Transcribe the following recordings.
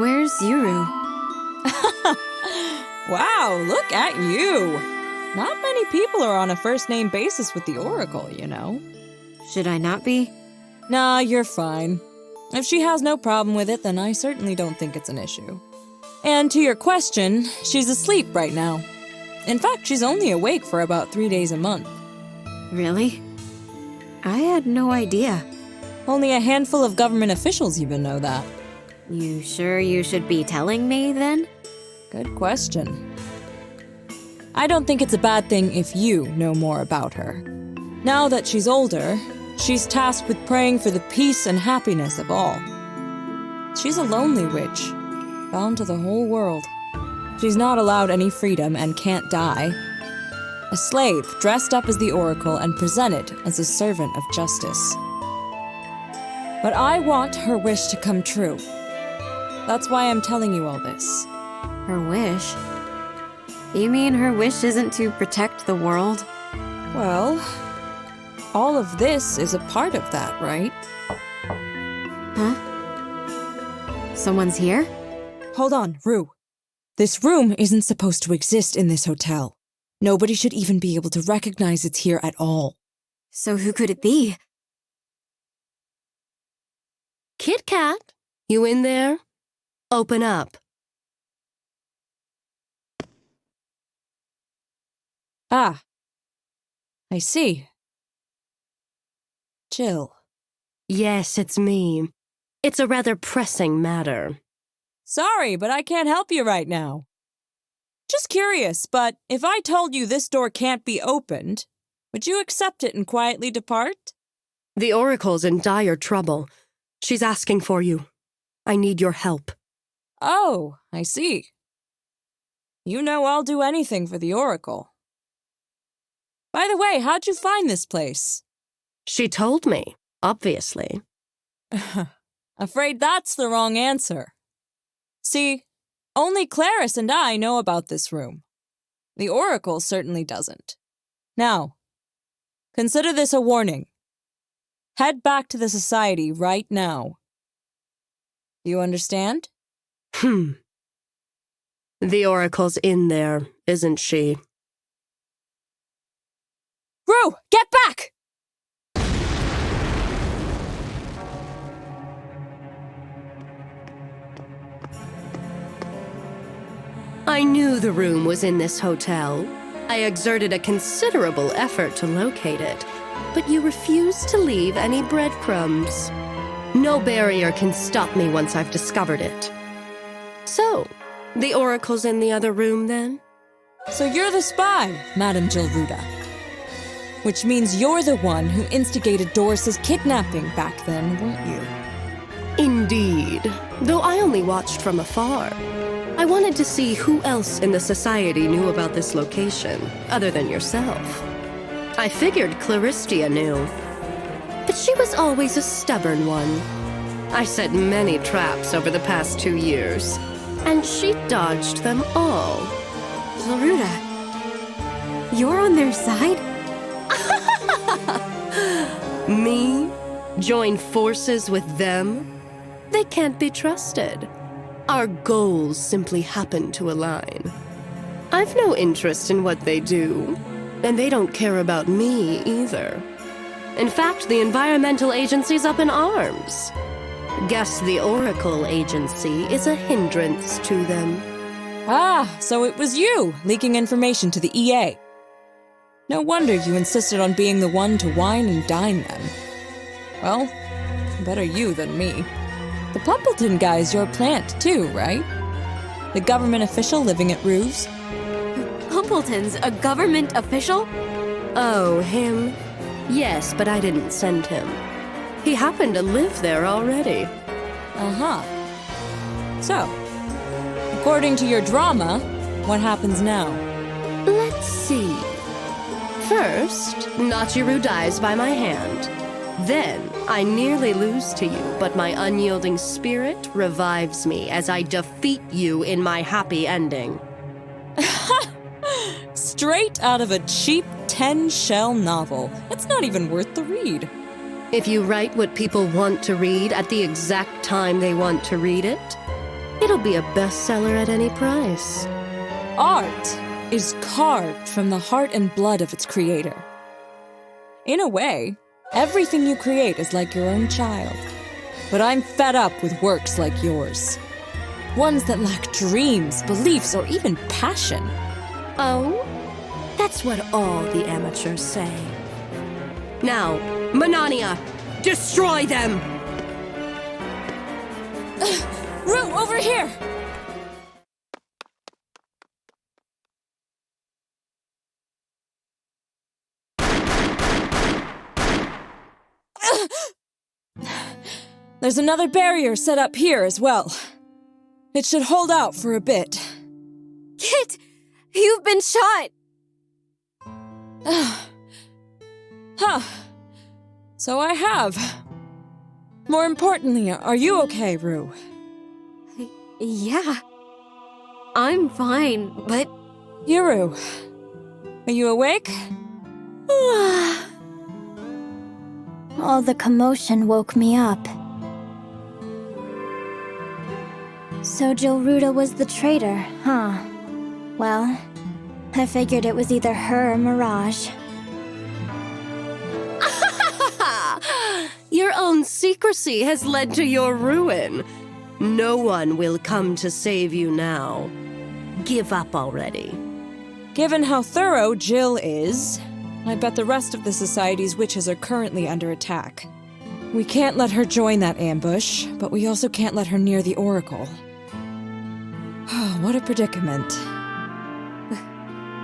Where's Yuru? Wow, look at you! Not many people are on a first-name basis with the Oracle, you know. Should I not be? Nah, you're fine. If she has no problem with it, then I certainly don't think it's an issue. And to your question, she's asleep right now. In fact, she's only awake for about 3 days a month. Really? I had no idea. Only a handful of government officials even know that. You sure you should be telling me, then? Good question. I don't think it's a bad thing if you know more about her. Now that she's older, she's tasked with praying for the peace and happiness of all. She's a lonely witch, bound to the whole world. She's not allowed any freedom and can't die. A slave dressed up as the Oracle and presented as a servant of justice. But I want her wish to come true. That's why I'm telling you all this. Her wish? You mean her wish isn't to protect the world? Well, all of this is a part of that, right? Huh? Someone's here? Hold on, Rue. This room isn't supposed to exist in this hotel. Nobody should even be able to recognize it's here at all. So who could it be? Kit Kat, you in there? Open up. Ah. I see. Jill. Yes, it's me. It's a rather pressing matter. Sorry, but I can't help you right now. Just curious, but if I told you this door can't be opened, would you accept it and quietly depart? The Oracle's in dire trouble. She's asking for you. I need your help. Oh, I see. You know I'll do anything for the Oracle. By the way, how'd you find this place? She told me, obviously. Afraid that's the wrong answer. See, only Clarice and I know about this room. The Oracle certainly doesn't. Now, consider this a warning. Head back to the Society right now. Do you understand? The Oracle's in there, isn't she? Rue, get back! I knew the room was in this hotel. I exerted a considerable effort to locate it, but you refused to leave any breadcrumbs. No barrier can stop me once I've discovered it. So, the Oracle's in the other room, then? So you're the spy, Madame Cartiervita. Which means you're the one who instigated Doris's kidnapping back then, weren't you? Indeed, though I only watched from afar. I wanted to see who else in the Society knew about this location, other than yourself. I figured Claristia knew. But she was always a stubborn one. I set many traps over the past 2 years, and she dodged them all. Laruda, you're on their side? Me? Join forces with them? They can't be trusted. Our goals simply happen to align. I've no interest in what they do, and they don't care about me either. In fact, the Environmental Agency's up in arms. Guess the Oracle Agency is a hindrance to them. Ah, so it was you leaking information to the EA. No wonder you insisted on being the one to wine and dine them. Well, better you than me. The Pumpleton guy's your plant too, right? The government official living at Rue's? Pumpleton's a government official? Oh, him? Yes, but I didn't send him. He happened to live there already. Uh-huh. So, according to your drama, what happens now? Let's see. First, Nachiru dies by my hand. Then, I nearly lose to you, but my unyielding spirit revives me as I defeat you in my happy ending. Straight out of a cheap 10-shell novel. It's not even worth the read. If you write what people want to read at the exact time they want to read it, It'll be a bestseller at any price. Art is carved from the heart and blood of its creator. In a way, everything you create is like your own child. But I'm fed up with works like yours. Ones that lack dreams, beliefs, or even passion. Oh? That's what all the amateurs say. Now, Manania, destroy them! Rue, over here! There's another barrier set up here as well. It should hold out for a bit. Kit! You've been shot! Huh. So I have. More importantly, are you okay, Rue? Yeah. I'm fine, but... Yuru, are you awake? All the commotion woke me up. So Jilruda was the traitor, huh? Well, I figured it was either her or Mirage. Your own secrecy has led to your ruin. No one will come to save you now. Give up already. Given how thorough Jill is, I bet the rest of the Society's witches are currently under attack. We can't let her join that ambush, but we also can't let her near the Oracle. What a predicament.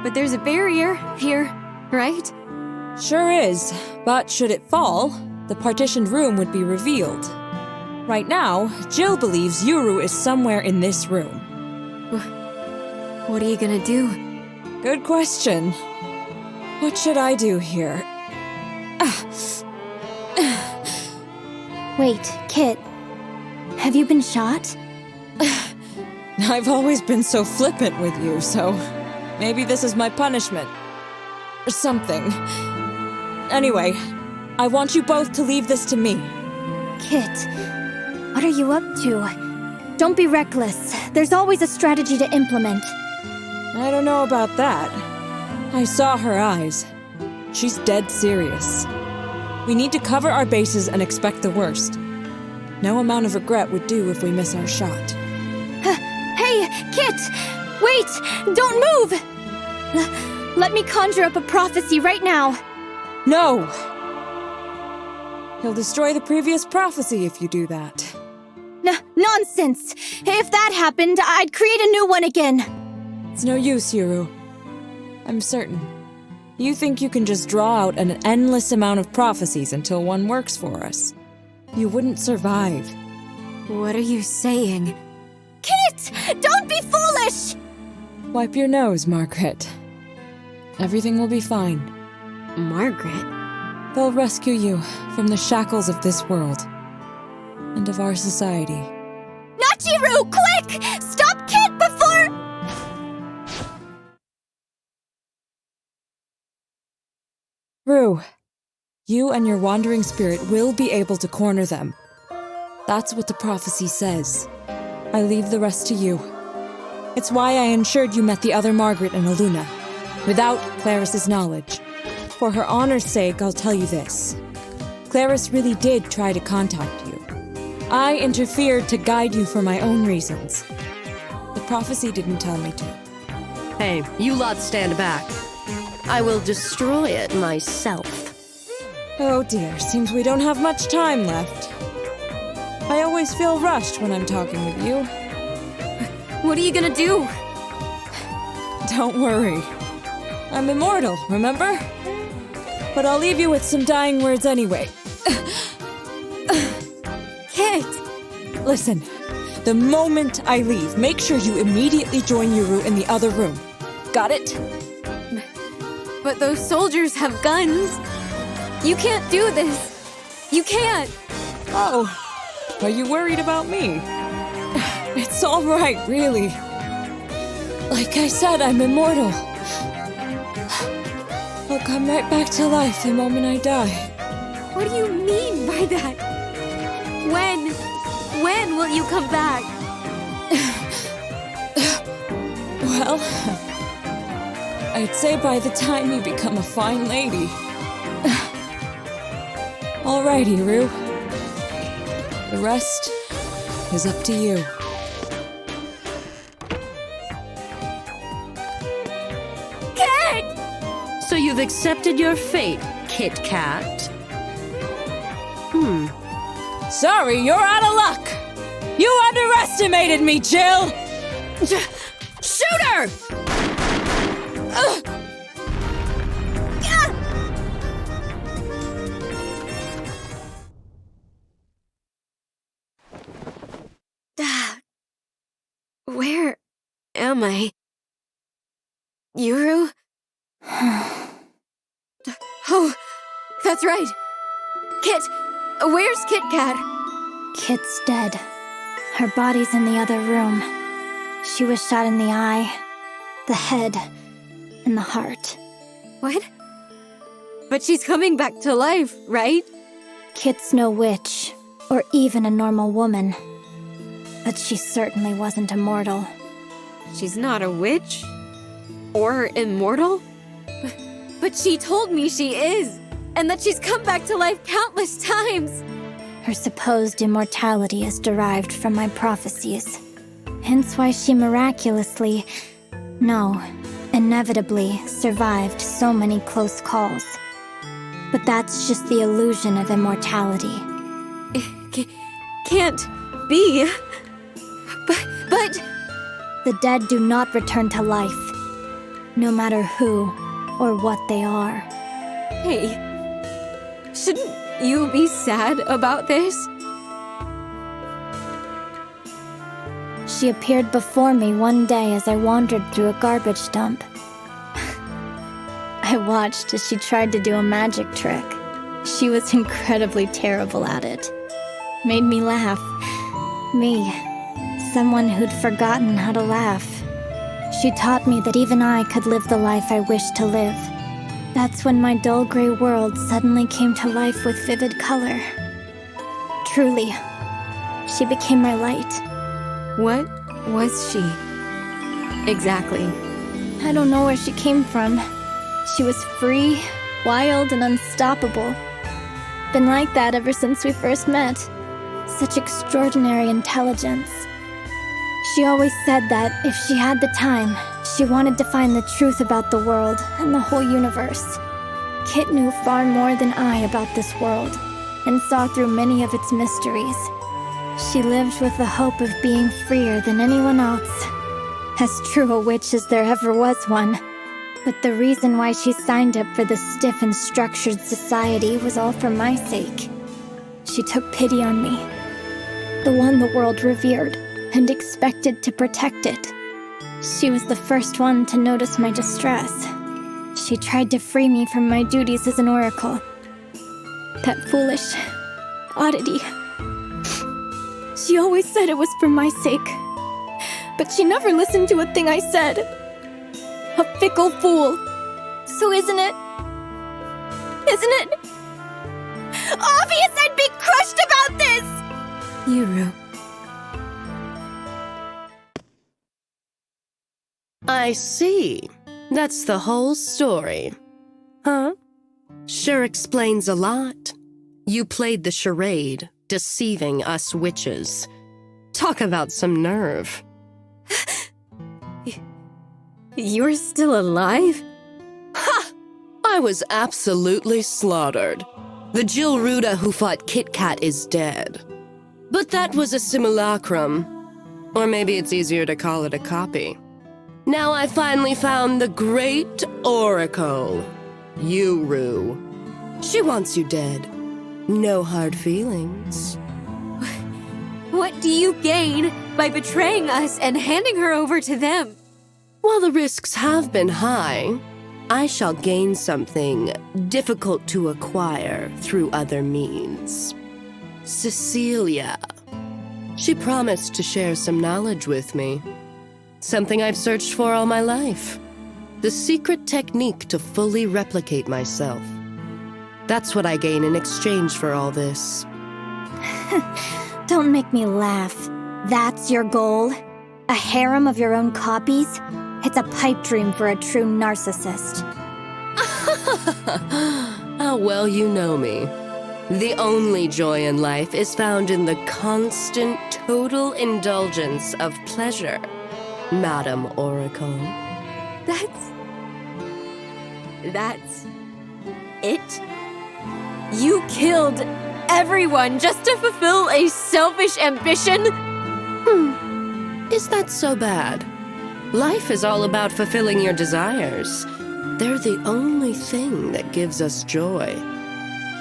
But there's a barrier here, right? Sure is, but should it fall, the partitioned room would be revealed. Right now, Jill believes Yuru is somewhere in this room. What are you gonna do? Good question. What should I do here? Wait, Kit. Have you been shot? I've always been so flippant with you, so maybe this is my punishment. Or something. Anyway, I want you both to leave this to me. Kit, what are you up to? Don't be reckless. There's always a strategy to implement. I don't know about that. I saw her eyes. She's dead serious. We need to cover our bases and expect the worst. No amount of regret would do if we miss our shot. Hey, Kit! Wait! Don't move! Let me conjure up a prophecy right now. No! He'll destroy the previous prophecy if you do that. Nonsense! If that happened, I'd create a new one again. It's no use, Yuru. I'm certain. You think you can just draw out an endless amount of prophecies until one works for us. You wouldn't survive. What are you saying? Kit! Don't be foolish! Wipe your nose, Margaret. Everything will be fine. Margaret? They'll rescue you from the shackles of this world. And of our society. Nachiru, quick! Stop Kit before... Rue, you and your wandering spirit will be able to corner them. That's what the prophecy says. I leave the rest to you. It's why I ensured you met the other Margaret and Aluna, without Claris's knowledge. For her honor's sake, I'll tell you this. Claris really did try to contact you. I interfered to guide you for my own reasons. The prophecy didn't tell me to. Hey, you lot stand back. I will destroy it myself. Oh dear, seems we don't have much time left. I always feel rushed when I'm talking with you. What are you gonna do? Don't worry. I'm immortal, remember? But I'll leave you with some dying words anyway. Kit! Listen, the moment I leave, make sure you immediately join Yuru in the other room. Got it? But those soldiers have guns. You can't do this. You can't. Oh, are you worried about me? It's all right, really. Like I said, I'm immortal. I'll come right back to life the moment I die. What do you mean by that? When will you come back? Well, I'd say by the time you become a fine lady. Alrighty, Rue. The rest is up to you. So you've accepted your fate, Kit Kat? Sorry, you're out of luck! You underestimated me, Jill! Shoot her! Where am I? Yuru? Oh, that's right. Kit, where's Kit Kat? Kit's dead. Her body's in the other room. She was shot in the eye, the head, and the heart. What? But she's coming back to life, right? Kit's no witch, or even a normal woman. But she certainly wasn't immortal. She's not a witch? Or immortal? But she told me she is, and that she's come back to life countless times. Her supposed immortality is derived from my prophecies. Hence why she miraculously, no, inevitably survived so many close calls. But that's just the illusion of immortality. Can't be. But... The dead do not return to life, no matter who or what they are. Hey, shouldn't you be sad about this? She appeared before me one day as I wandered through a garbage dump. I watched as she tried to do a magic trick. She was incredibly terrible at it. Made me laugh. Me, someone who'd forgotten how to laugh. She taught me that even I could live the life I wished to live. That's when my dull gray world suddenly came to life with vivid color. Truly, she became my light. What was she? Exactly. I don't know where she came from. She was free, wild, and unstoppable. Been like that ever since we first met. Such extraordinary intelligence. She always said that if she had the time, she wanted to find the truth about the world and the whole universe. Kit knew far more than I about this world, and saw through many of its mysteries. She lived with the hope of being freer than anyone else. As true a witch as there ever was one. But the reason why she signed up for the stiff and structured society was all for my sake. She took pity on me, the one the world revered and expected to protect it. She was the first one to notice my distress. She tried to free me from my duties as an oracle. That foolish oddity. She always said it was for my sake, but she never listened to a thing I said. A fickle fool. So isn't it? Obvious I'd be crushed about this! Yuru. I see. That's the whole story. Huh? Sure explains a lot. You played the charade, deceiving us witches. Talk about some nerve. You're still alive? Ha! I was absolutely slaughtered. The Jill Ruda who fought Kit Kat is dead. But that was a simulacrum. Or maybe it's easier to call it a copy. Now I finally found the great Oracle, Yuru. She wants you dead. No hard feelings. What do you gain by betraying us and handing her over to them? While the risks have been high, I shall gain something difficult to acquire through other means. Cecilia. She promised to share some knowledge with me. Something I've searched for all my life. The secret technique to fully replicate myself. That's what I gain in exchange for all this. Don't make me laugh. That's your goal? A harem of your own copies? It's a pipe dream for a true narcissist. How well you know me. The only joy in life is found in the constant, total indulgence of pleasure, Madam Oracle. That's it? You killed everyone just to fulfill a selfish ambition? Is that so bad? Life is all about fulfilling your desires. They're the only thing that gives us joy.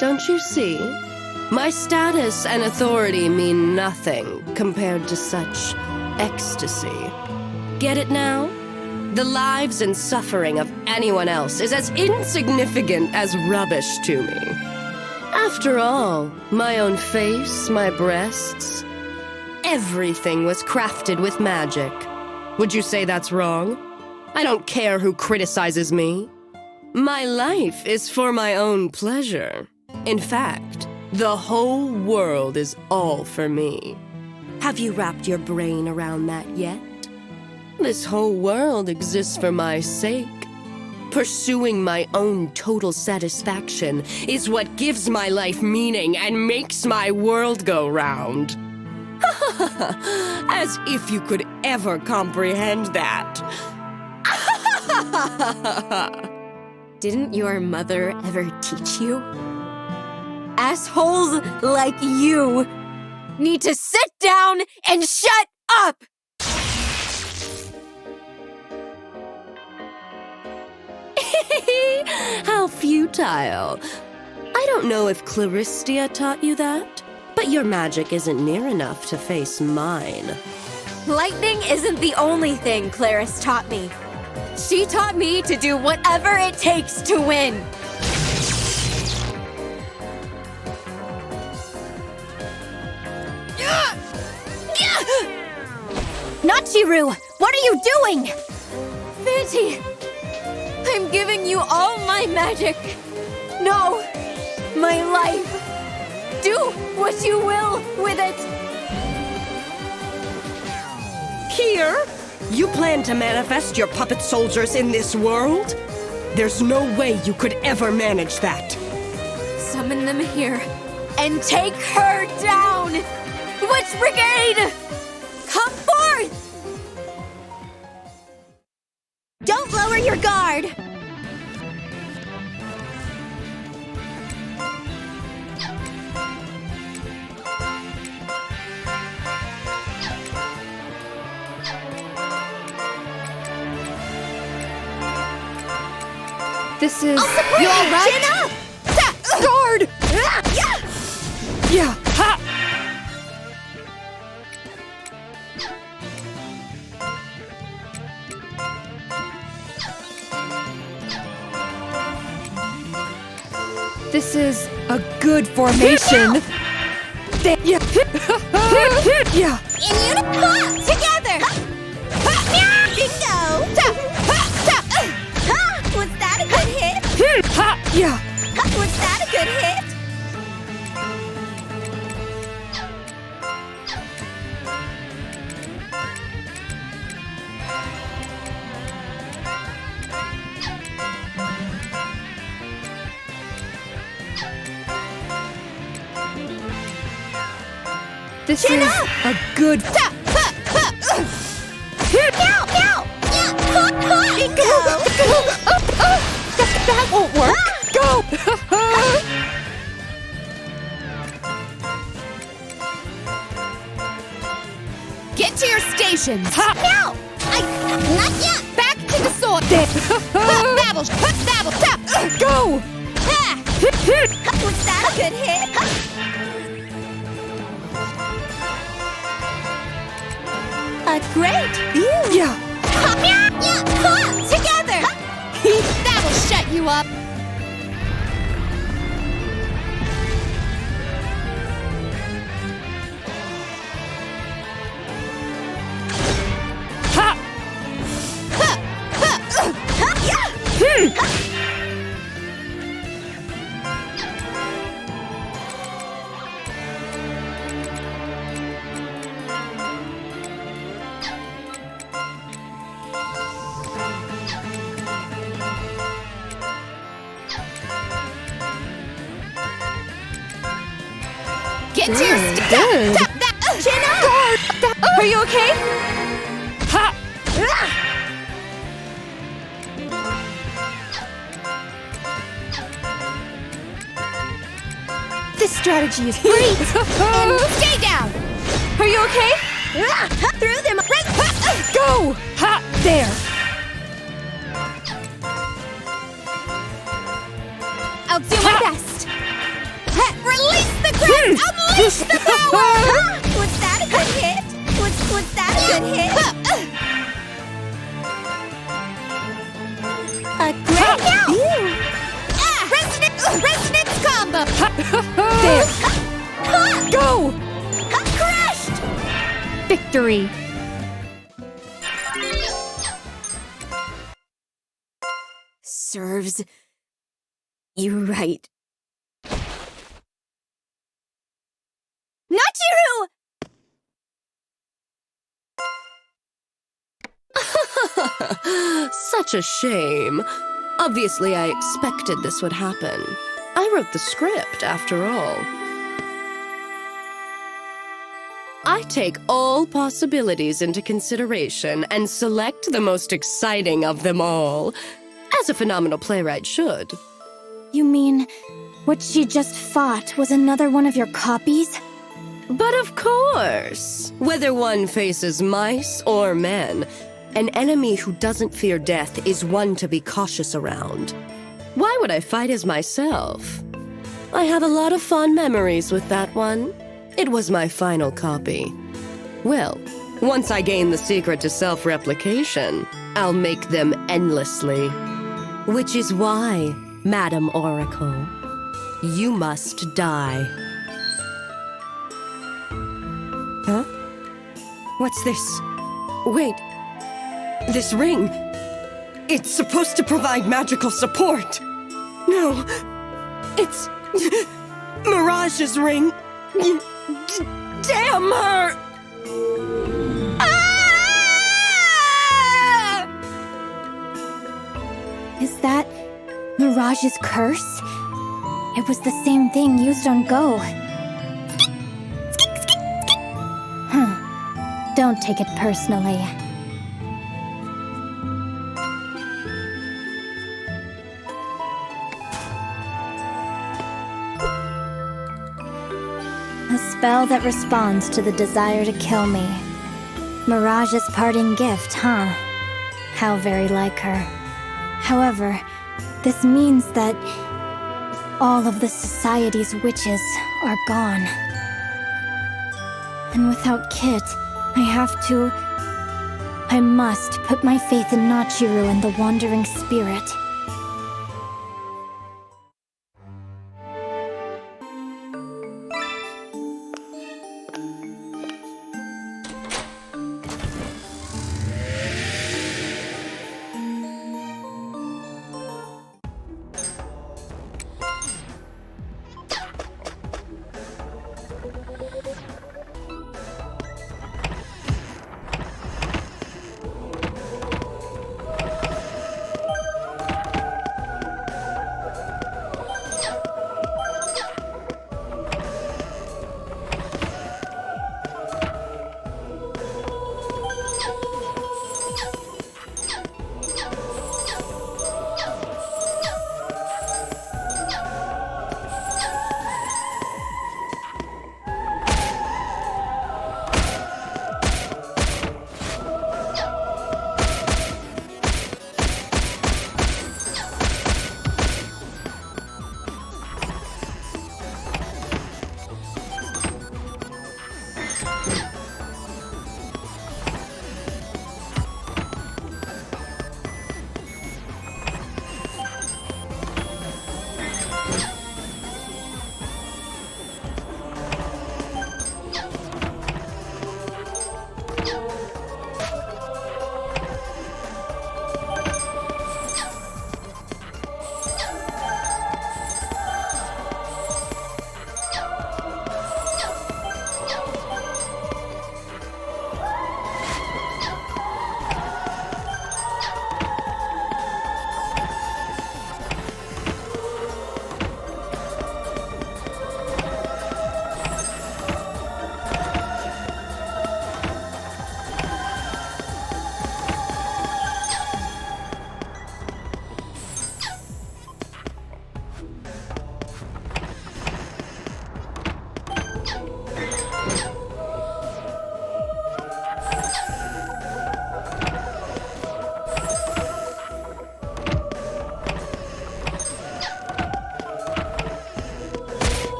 Don't you see? My status and authority mean nothing compared to such ecstasy. Get it now? The lives and suffering of anyone else is as insignificant as rubbish to me. After all, my own face, my breasts, everything was crafted with magic. Would you say that's wrong? I don't care who criticizes me. My life is for my own pleasure. In fact, the whole world is all for me. Have you wrapped your brain around that yet? This whole world exists for my sake. Pursuing my own total satisfaction is what gives my life meaning and makes my world go round. As if you could ever comprehend that. Didn't your mother ever teach you? Assholes like you need to sit down and shut up! How futile. I don't know if Claristia taught you that, but your magic isn't near enough to face mine. Lightning isn't the only thing Claris taught me. She taught me to do whatever it takes to win. Nachiru! What are you doing? Fancy, I'm giving you all my magic. No, my life. Do what you will with it. Here? You plan to manifest your puppet soldiers in this world? There's no way you could ever manage that. Summon them here and take her down. Witch Brigade, come forth! Don't lower your guard! This is... You all right? Guard! Yeah! Ha! This is a good formation. Yeah. Yeah. Together! Bingo! Was that a good hit? Yeah. Was that a good hit? This is a good... That won't work. Go! Get to your stations. No! Not yet! Back to the sword. Babble! Go! Was that a good hit? A great view! Yeah. Together! That'll shut you up. Ha! Get to your Good. Chin up! Are you okay? Ha! This strategy is great! And stay down! Are you okay? Through them! Go! Ha! There! I'll do my best! Release the grip! Unleash the power! Was that a good hit? Was that a good hit? A great Resonance combo! There! Go! Crushed! Victory! Serves you right. Nachiru! Such a shame. Obviously, I expected this would happen. I wrote the script, after all. I take all possibilities into consideration and select the most exciting of them all, as a phenomenal playwright should. You mean what she just fought was another one of your copies? But of course, whether one faces mice or men, an enemy who doesn't fear death is one to be cautious around. Why would I fight as myself? I have a lot of fond memories with that one. It was my final copy. Well, once I gain the secret to self-replication, I'll make them endlessly. Which is why, Madam Oracle, you must die. Huh? What's this? Wait. This ring. It's supposed to provide magical support. No. It's Mirage's ring. Damn her! Ah! Is that Mirage's curse? It was the same thing used on Go. Don't take it personally. A spell that responds to the desire to kill me. Mirage's parting gift, huh? How very like her. However, this means that all of the society's witches are gone. And without Kit, I must put my faith in Nachiru and the Wandering Spirit.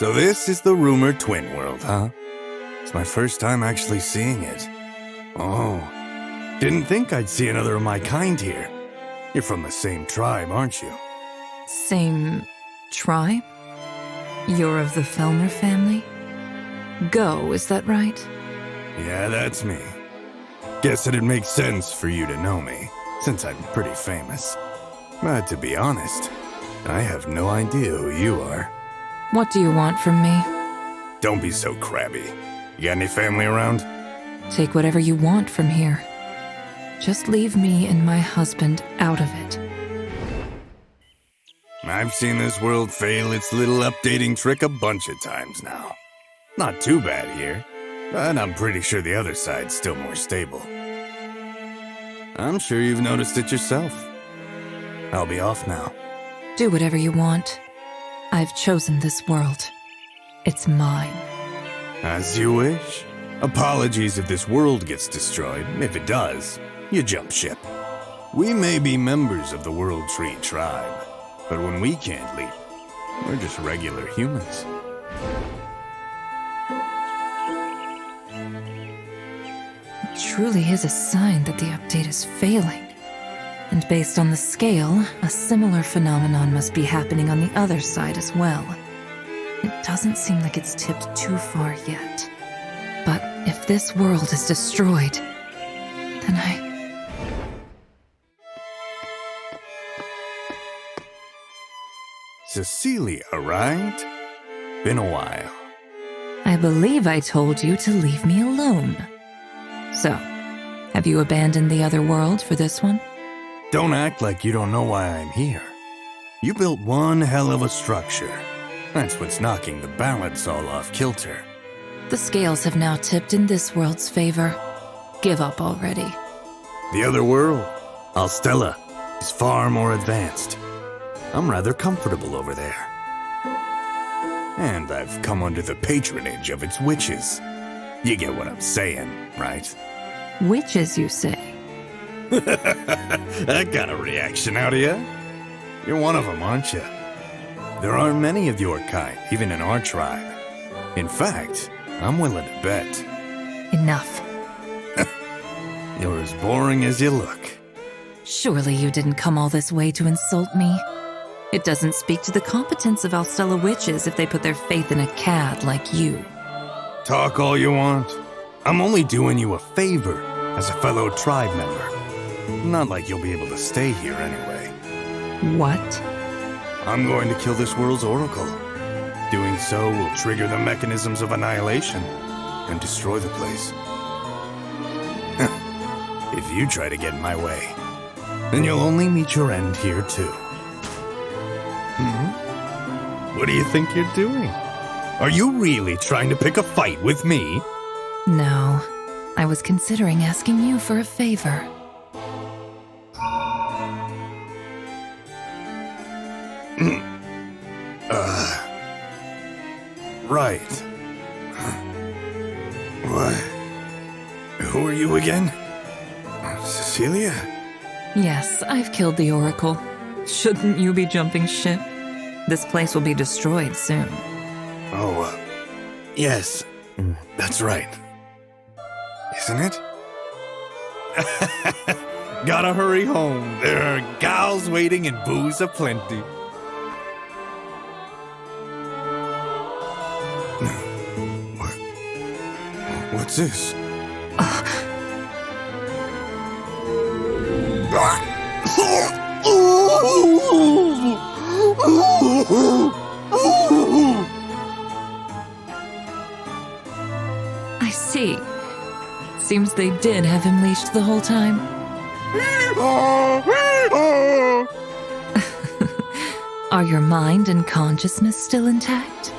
So this is the rumored twin world, huh? It's my first time actually seeing it. Oh, didn't think I'd see another of my kind here. You're from the same tribe, aren't you? Same tribe? You're of the Fellner family? Go, is that right? Yeah, that's me. Guess it'd make sense for you to know me, since I'm pretty famous. But to be honest, I have no idea who you are. What do you want from me? Don't be so crabby. You got any family around? Take whatever you want from here. Just leave me and my husband out of it. I've seen this world fail its little updating trick a bunch of times now. Not too bad here, but I'm pretty sure the other side's still more stable. I'm sure you've noticed it yourself. I'll be off now. Do whatever you want. I've chosen this world. It's mine. As you wish. Apologies if this world gets destroyed. If it does, you jump ship. We may be members of the World Tree tribe, but when we can't leave, we're just regular humans. It truly is a sign that the update is failing. And based on the scale, a similar phenomenon must be happening on the other side as well. It doesn't seem like it's tipped too far yet. But if this world is destroyed, then Cecilia, right? Been a while. I believe I told you to leave me alone. So, have you abandoned the other world for this one? Don't act like you don't know why I'm here. You built one hell of a structure. That's what's knocking the balance all off kilter. The scales have now tipped in this world's favor. Give up already. The other world, Alstella, is far more advanced. I'm rather comfortable over there. And I've come under the patronage of its witches. You get what I'm saying, right? Witches, you say? That got a reaction out of you. You're one of them, aren't you? There aren't many of your kind, even in our tribe. In fact, I'm willing to bet. Enough. You're as boring as you look. Surely you didn't come all this way to insult me. It doesn't speak to the competence of Alstella witches if they put their faith in a cad like you. Talk all you want. I'm only doing you a favor as a fellow tribe member. Not like you'll be able to stay here anyway. What? I'm going to kill this world's oracle. Doing so will trigger the mechanisms of annihilation and destroy the place. If you try to get in my way, then you'll only meet your end here too. What do you think you're doing? Are you really trying to pick a fight with me? No. I was considering asking you for a favor. Right. What? Who are you again? Cecilia? Yes, I've killed the Oracle. Shouldn't you be jumping ship? This place will be destroyed soon. Oh, yes. That's right. Isn't it? Gotta hurry home. There are gals waiting and booze aplenty. What's this? I see. Seems they did have him leashed the whole time. Are your mind and consciousness still intact?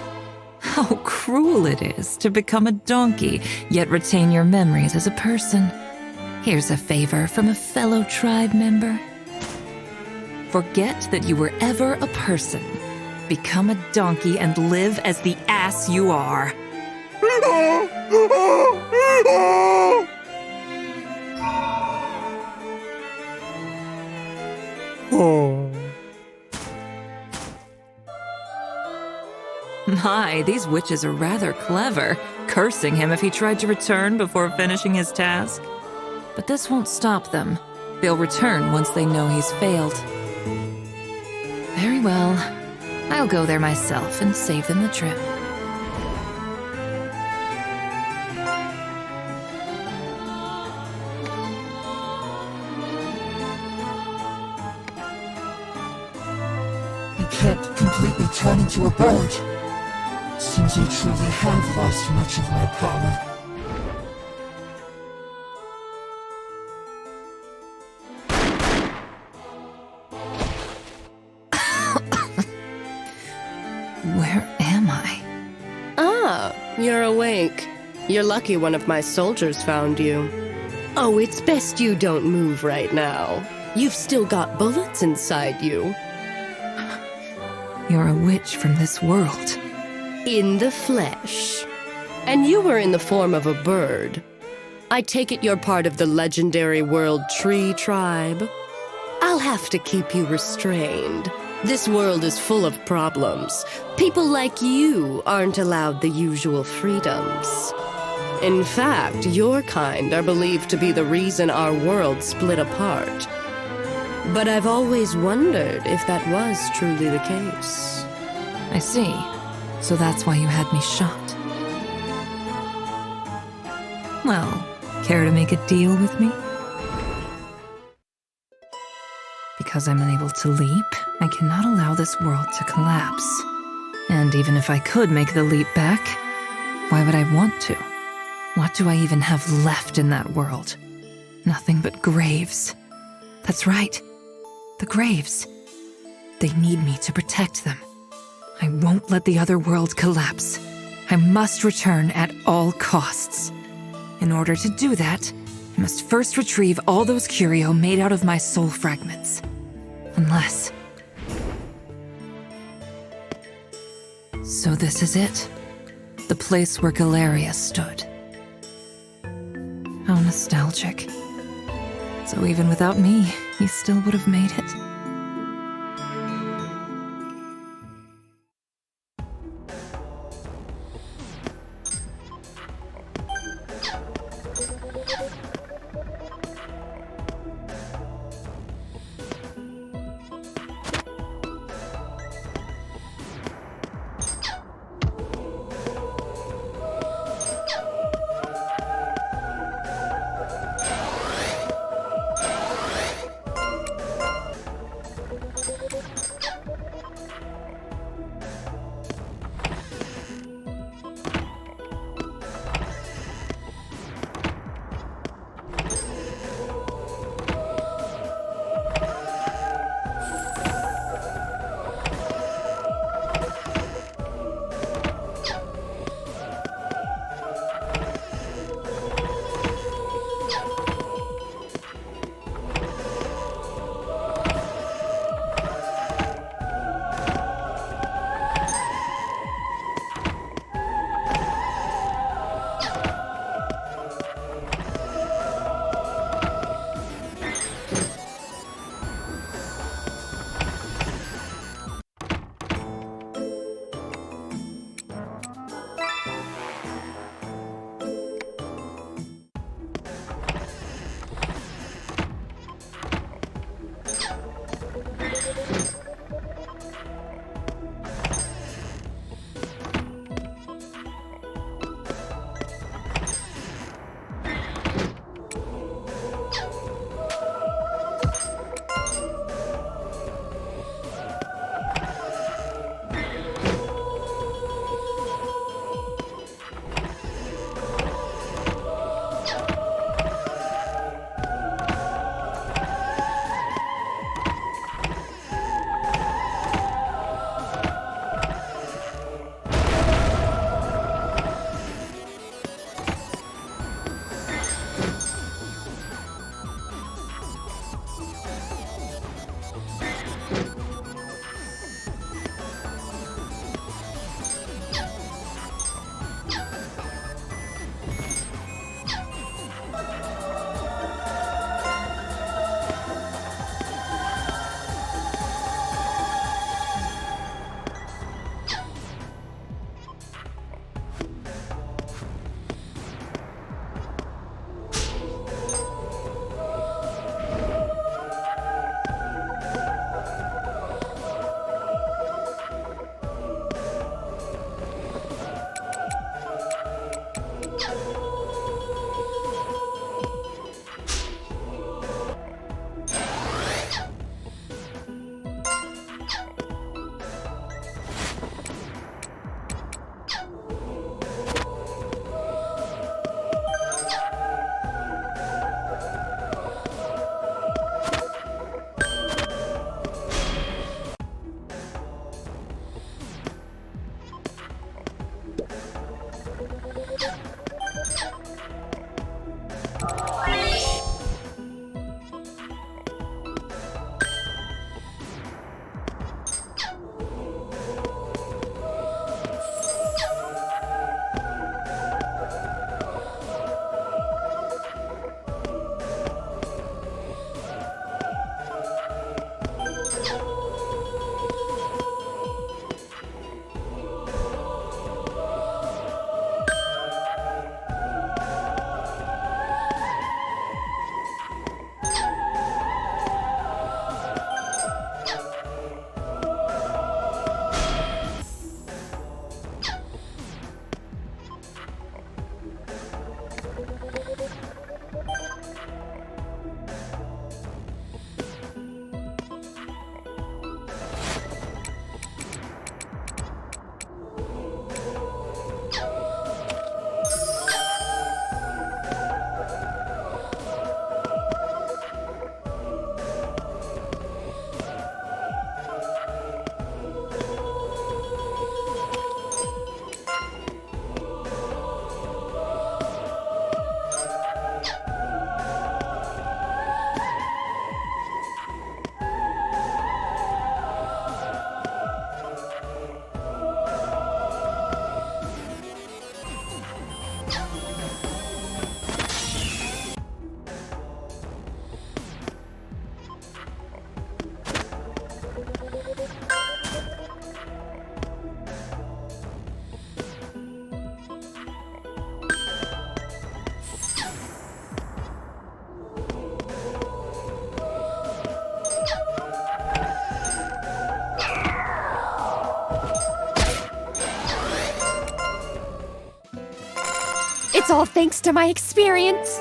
How cruel it is to become a donkey, yet retain your memories as a person. Here's a favor from a fellow tribe member. Forget that you were ever a person. Become a donkey and live as the ass you are. My, these witches are rather clever, cursing him if he tried to return before finishing his task. But this won't stop them. They'll return once they know he's failed. Very well. I'll go there myself and save them the trip. I can't completely turn into a bird. Seems I truly have lost much of my power. Where am I? Ah, you're awake. You're lucky one of my soldiers found you. Oh, it's best you don't move right now. You've still got bullets inside you. You're a witch from this world. In the flesh. And you were in the form of a bird. I take it you're part of the legendary World Tree Tribe. I'll have to keep you restrained. This world is full of problems. People like you aren't allowed the usual freedoms. In fact, your kind are believed to be the reason our world split apart. But I've always wondered if that was truly the case. I see. So that's why you had me shot. Well, care to make a deal with me? Because I'm unable to leap, I cannot allow this world to collapse. And even if I could make the leap back, why would I want to? What do I even have left in that world? Nothing but graves. That's right. The graves. They need me to protect them. I won't let the other world collapse. I must return at all costs. In order to do that, I must first retrieve all those curio made out of my soul fragments. Unless... So this is it. The place where Galleria stood. How nostalgic. So even without me, he still would have made it. all thanks to my experience.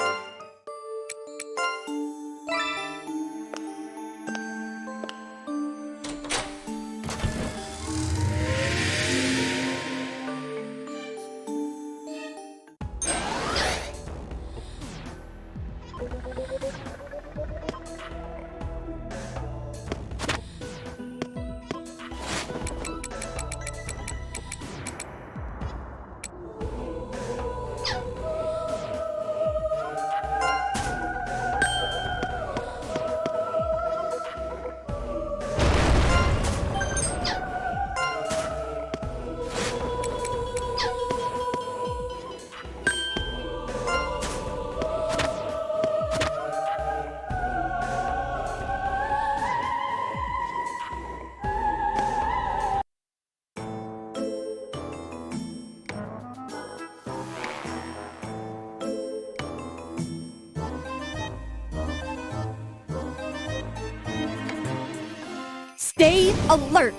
Stay alert!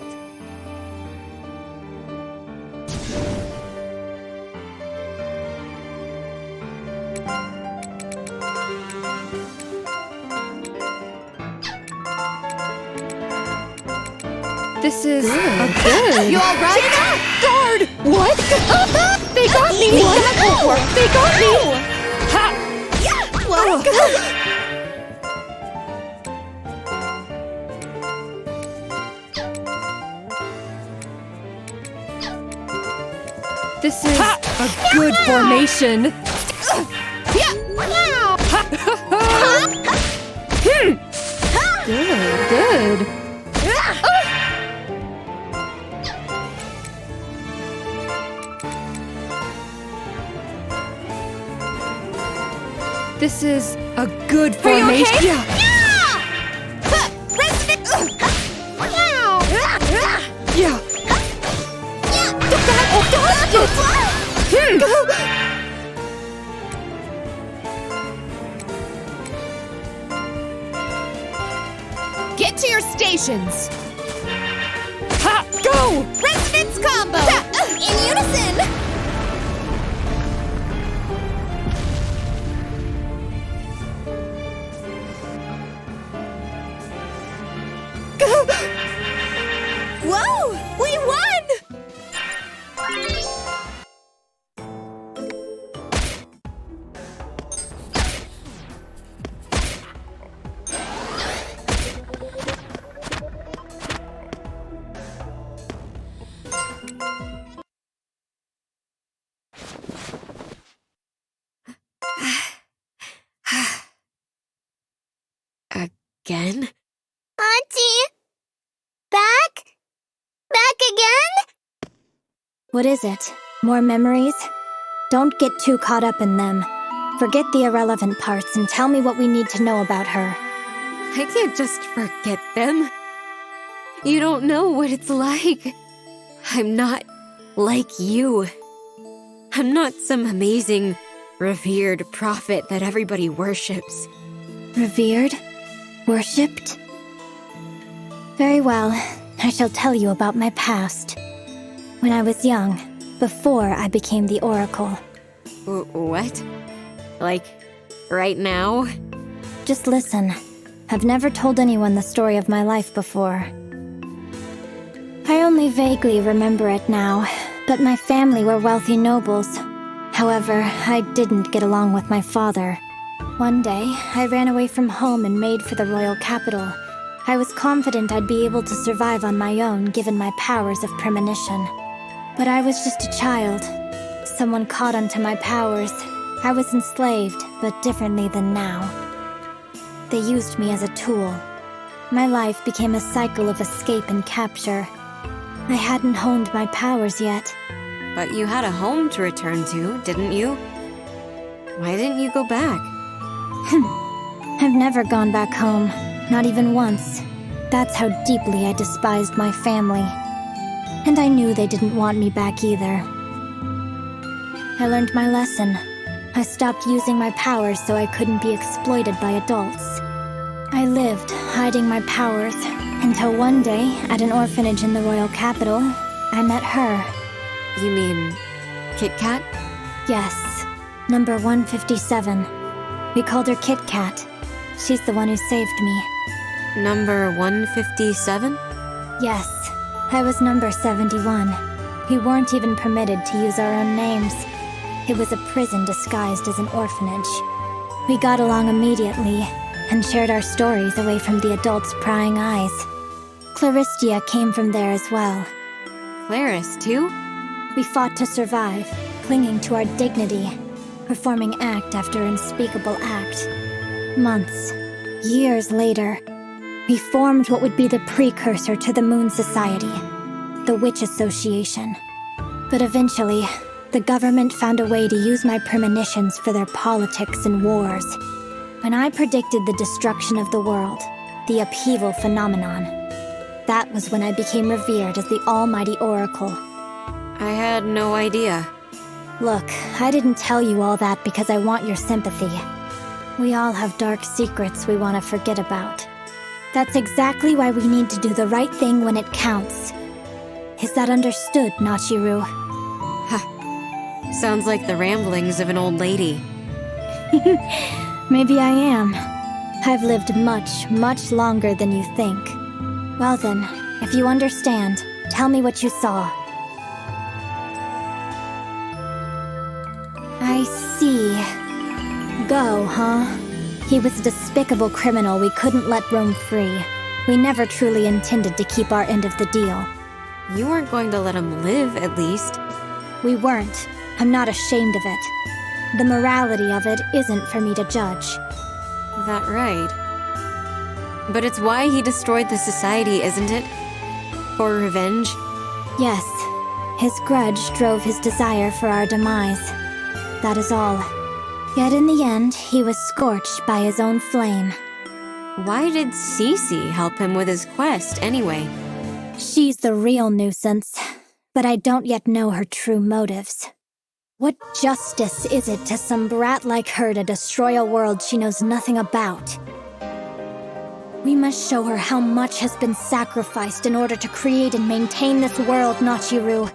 This is good. You all right? Guard! What? They got me! What? They got me! Ha! Yeah! What? This is a good formation. Good. This is a good formation. Okay? Yeah. Get to your stations! Ha! Go! Resonance combo! In unison! Whoa! We won! Again? Auntie! Back? Back again? What is it? More memories? Don't get too caught up in them. Forget the irrelevant parts and tell me what we need to know about her. I can't just forget them. You don't know what it's like. I'm not like you. I'm not some amazing, revered prophet that everybody worships. Revered? Worshipped? Very well. I shall tell you about my past. When I was young, before I became the Oracle. What? Like, right now? Just listen. I've never told anyone the story of my life before. I only vaguely remember it now, but my family were wealthy nobles. However, I didn't get along with my father. One day, I ran away from home and made for the royal capital. I was confident I'd be able to survive on my own given my powers of premonition. But I was just a child. Someone caught onto my powers. I was enslaved, but differently than now. They used me as a tool. My life became a cycle of escape and capture. I hadn't honed my powers yet. But you had a home to return to, didn't you? Why didn't you go back? I've never gone back home, not even once. That's how deeply I despised my family. And I knew they didn't want me back either. I learned my lesson. I stopped using my powers so I couldn't be exploited by adults. I lived hiding my powers until one day, at an orphanage in the royal capital, I met her. You mean Kit Kat? Yes, Number 157. We called her Kit Kat. She's the one who saved me. Number 157? Yes, I was number 71. We weren't even permitted to use our own names. It was a prison disguised as an orphanage. We got along immediately, and shared our stories away from the adults' prying eyes. Claristia came from there as well. Claris, too? We fought to survive, clinging to our dignity, performing act after unspeakable act. Months, years later, we formed what would be the precursor to the Moon Society, the Witch Association. But eventually, the government found a way to use my premonitions for their politics and wars. When I predicted the destruction of the world, the upheaval phenomenon, that was when I became revered as the Almighty Oracle. I had no idea. Look, I didn't tell you all that because I want your sympathy. We all have dark secrets we want to forget about. That's exactly why we need to do the right thing when it counts. Is that understood, Nachiru? Sounds like the ramblings of an old lady. Maybe I am. I've lived much, much longer than you think. Well then, if you understand, tell me what you saw. I see. Go, huh? He was a despicable criminal we couldn't let roam free. We never truly intended to keep our end of the deal. You weren't going to let him live, at least. We weren't. I'm not ashamed of it. The morality of it isn't for me to judge. That right. But it's why he destroyed the society, isn't it? For revenge? Yes. His grudge drove his desire for our demise. That is all. Yet in the end, he was scorched by his own flame. Why did Cece help him with his quest, anyway? She's the real nuisance, but I don't yet know her true motives. What justice is it to some brat like her to destroy a world she knows nothing about? We must show her how much has been sacrificed in order to create and maintain this world, Nachiru.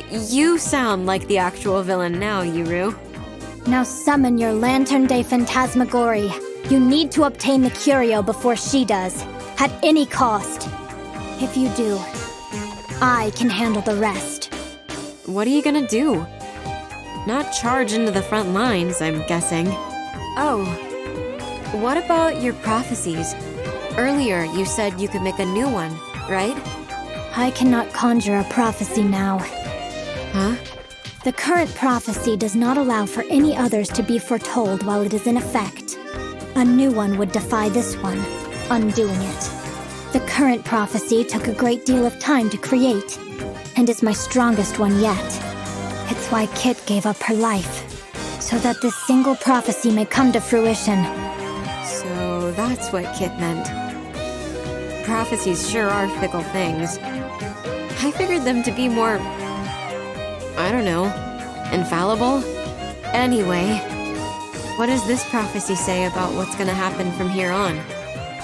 You sound like the actual villain now, Yuru. Now summon your Lantern Day Phantasmagory. You need to obtain the curio before she does, at any cost. If you do, I can handle the rest. What are you gonna do? Not charge into the front lines, I'm guessing. Oh, what about your prophecies? Earlier, you said you could make a new one, right? I cannot conjure a prophecy now. Huh? The current prophecy does not allow for any others to be foretold while it is in effect. A new one would defy this one, undoing it. The current prophecy took a great deal of time to create, and is my strongest one yet. It's why Kit gave up her life, so that this single prophecy may come to fruition. So that's what Kit meant. Prophecies sure are fickle things. I figured them to be more, I don't know, infallible? Anyway, what does this prophecy say about what's gonna happen from here on?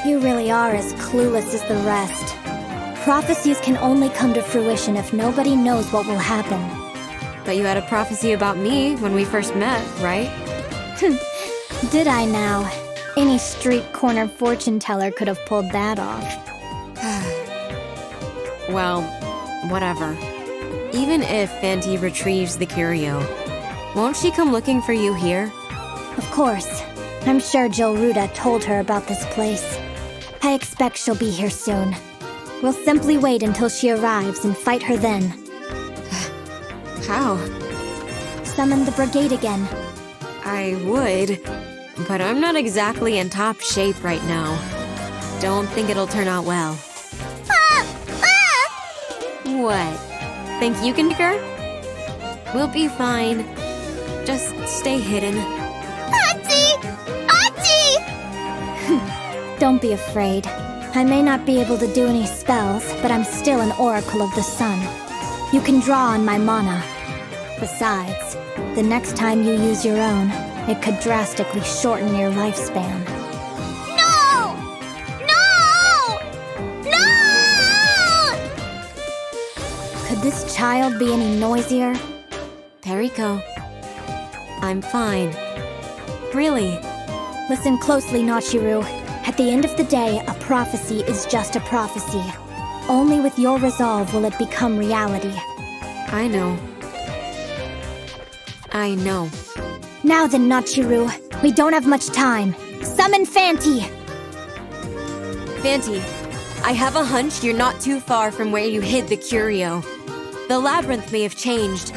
You really are as clueless as the rest. Prophecies can only come to fruition if nobody knows what will happen. But you had a prophecy about me when we first met, right? Did I now? Any street corner fortune teller could have pulled that off. Well, whatever. Even if Fanti retrieves the curio, won't she come looking for you here? Of course. I'm sure Jill Ruda told her about this place. I expect she'll be here soon. We'll simply wait until she arrives and fight her then. How? Summon the brigade again. I would, but I'm not exactly in top shape right now. Don't think it'll turn out well. What? Think you can take her? We'll be fine. Just stay hidden. Don't be afraid. I may not be able to do any spells, but I'm still an Oracle of the Sun. You can draw on my mana. Besides, the next time you use your own, it could drastically shorten your lifespan. No! No! No! Could this child be any noisier? Periko. I'm fine. Really. Listen closely, Nachiru. At the end of the day, a prophecy is just a prophecy. Only with your resolve will it become reality. I know. I know. Now then, Nachiru, we don't have much time. Summon Fanti! Fanti, I have a hunch you're not too far from where you hid the curio. The labyrinth may have changed,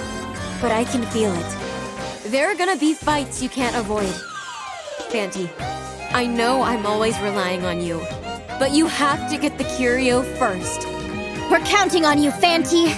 but I can feel it. There are gonna be fights you can't avoid. Fanti, I know I'm always relying on you, but you have to get the curio first. We're counting on you, Fanti!